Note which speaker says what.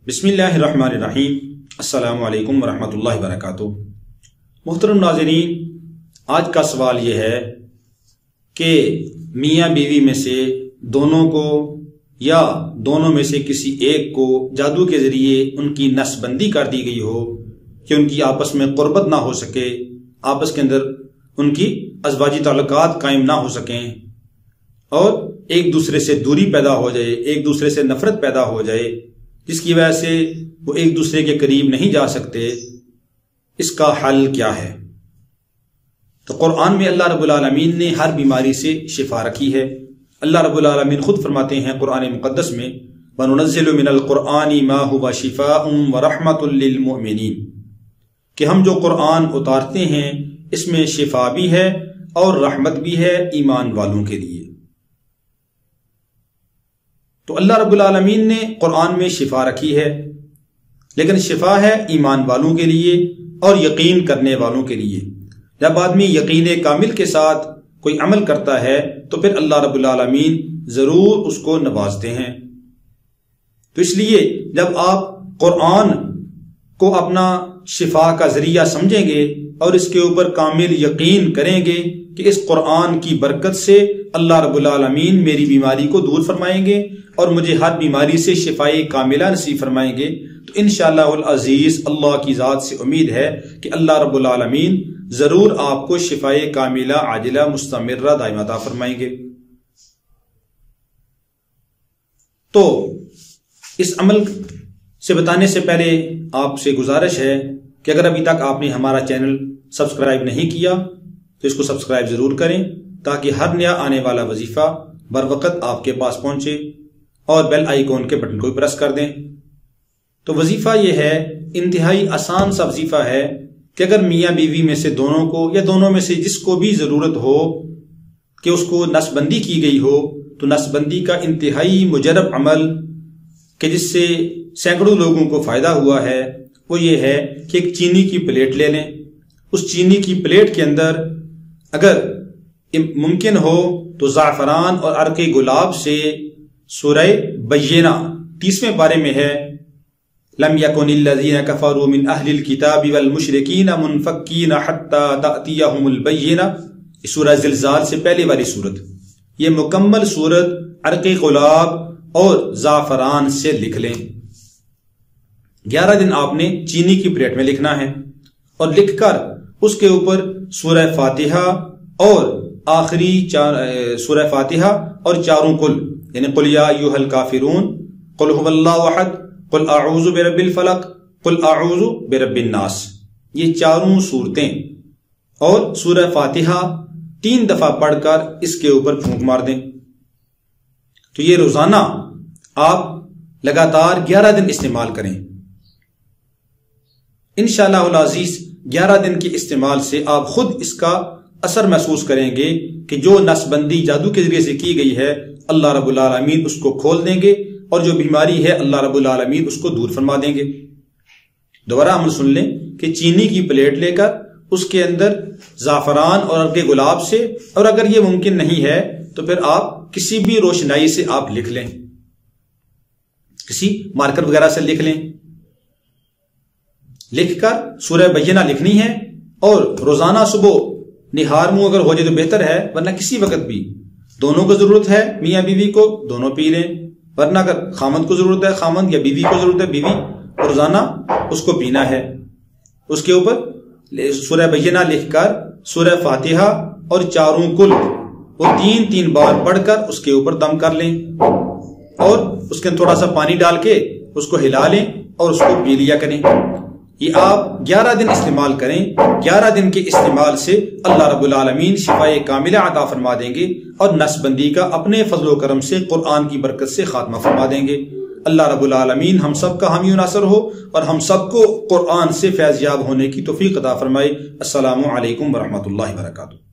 Speaker 1: बिस्मिल्लाहिर्रहमानिर्रहीम। अस्सलामु अलैकुम वरहमतुल्लाहि वबरकातुहू। मुहतरम नाज़रीन, आज का सवाल यह है कि मियाँ बीवी में से दोनों को या दोनों में से किसी एक को जादू के जरिए उनकी नसबंदी कर दी गई हो कि उनकी आपस में कुर्बत ना हो सके, आपस के अंदर उनकी अज़वाजी ताल्लुकात कायम ना हो सकें और एक दूसरे से दूरी पैदा हो जाए, एक दूसरे से नफरत पैदा हो जाए, जिसकी वजह से वो एक दूसरे के करीब नहीं जा सकते। इसका हल क्या है? तो कुरान में अल्लाह रब्बुल आलमीन ने हर बीमारी से शिफा रखी है। अल्लाह रब्बुल आलमीन खुद फरमाते हैं कुरान मुक़द्दस में, वनुनज़्ज़िलु मिनल कुरआनी मा हुवा शिफ़ाउन व रहमतुल लिल मुमिनीन, कि हम जो कुरान उतारते हैं इसमें शिफा भी है और रहमत भी है ईमान वालों के लिए। तो अल्लाह रब्बुल आलमीन ने कुरान में शिफा रखी है, लेकिन शिफा है ईमान वालों के लिए और यकीन करने वालों के लिए। जब आदमी यकीन कामिल के साथ कोई अमल करता है तो फिर अल्लाह रब्बुल आलमीन जरूर उसको नवाजते हैं। तो इसलिए जब आप कुरान को अपना शिफा का जरिया समझेंगे और इसके ऊपर कामिल यकीन करेंगे कि इस कुरान की बरकत से अल्लाह रब्बुल आलमीन मेरी बीमारी को दूर फरमाएंगे और मुझे हर बीमारी से शिफाए कामिला नसीब फरमाएंगे, तो इंशाअल्लाहुल अजीज अल्लाह की जात से उम्मीद है कि अल्लाह रब्बुल आलमीन जरूर आपको शिफाए कामिला आजिला मुस्तमिर्रा दाइमा अता फरमाएंगे। तो इस अमल से बताने से पहले आपसे गुजारिश है कि अगर अभी तक आपने हमारा चैनल सब्सक्राइब नहीं किया तो इसको सब्सक्राइब जरूर करें, ताकि हर नया आने वाला वजीफा बर वक्त आपके पास पहुंचे, और बेल आइकॉन के बटन को प्रेस कर दें। तो वजीफा यह है, इंतहाई आसान सा वजीफा है कि अगर मियाँ बीवी में से दोनों को या दोनों में से जिसको भी जरूरत हो कि उसको नसबंदी की गई हो, तो नसबंदी का इंतहाई मुजरब अमल कि जिससे सैकड़ों लोगों को फायदा हुआ है, वो ये है कि एक चीनी की प्लेट ले लें। उस चीनी की प्लेट के अंदर अगर मुमकिन हो तो ज़ाफ़रान और अर्क़े गुलाब से सूरह बय्यिना 30वें पारे में है, लम यकुनिल लज़ीना कफ़रू मिन अहलिल किताबि वल मुशरिकीना मुनफ़क्कीना हत्ता तअतियहुमुल बय्यिना, इस सूरह ज़िलज़ाल से पहले वाली सूरत। ये मुकम्मल सूरत अर्क़े गुलाब और ज़ाफ़रान से लिख लें। 11 दिन आपने चीनी की प्लेट में लिखना है और लिखकर उसके ऊपर सूरह फातिहा और आखिरी सूरह फातिहा और चारों कुल, यानी कुल या अय्युहल काफिरून, कुल हुवल्लाहु अहद, कुल अऊज़ु बिरब्बिल फलक, कुल अऊज़ु बिरब्बिन नास, ये चारों सूरतें और सूरह फातिहा 3 दफा पढ़कर इसके ऊपर फूंक मार दें। तो ये रोजाना आप लगातार 11 दिन इस्तेमाल करें। इंशाअल्लाहुल अज़ीज़ 11 दिन के इस्तेमाल से आप खुद इसका असर महसूस करेंगे कि जो नसबंदी जादू के जरिए से की गई है अल्लाह रब्बुल आलमीन उसको खोल देंगे और जो बीमारी है अल्लाह रब्बुल आलमीन उसको दूर फरमा देंगे। दोबारा अमल सुन लें कि चीनी की प्लेट लेकर उसके अंदर ज़ाफ़रान और अर्क़े गुलाब से, और अगर ये मुमकिन नहीं है तो फिर आप किसी भी रोशनाई से आप लिख लें, किसी मार्कर वगैरह से लिख लें। लिखकर सूरह बय्यिना लिखनी है और रोजाना सुबह निहार मुंह अगर हो जाए तो बेहतर है, वरना किसी वक्त भी दोनों को जरूरत है, मियाँ बीवी को दोनों पी लें, वरना अगर खामद को जरूरत है खामद, या बीवी को जरूरत है बीवी, रोजाना उसको पीना है। उसके ऊपर सूरह बय्यिना लिखकर सूरह फातिहा और चारों कुल वो 3-3 बार पढ़कर उसके ऊपर दम कर लें और उसके अंदर थोड़ा सा पानी डाल के उसको हिला लें और उसको पी लिया करें। ये आप 11 दिन इस्तेमाल करें। 11 दिन के इस्तेमाल से अल्लाह रब्बुल आलमीन शिफाए कामिला अता फरमा देंगे और नसबंदी का अपने फजलो करम से कुरान की बरकत से खात्मा फरमा देंगे। अल्लाह रब्बुल आलमीन हम सब का हामी नासर हो और हम सबको कुरान से फैज़याब होने की तौफीक अता फरमाए। अस्सलामु अलैकुम वरहमतुल्लाहि वबरकातुहू।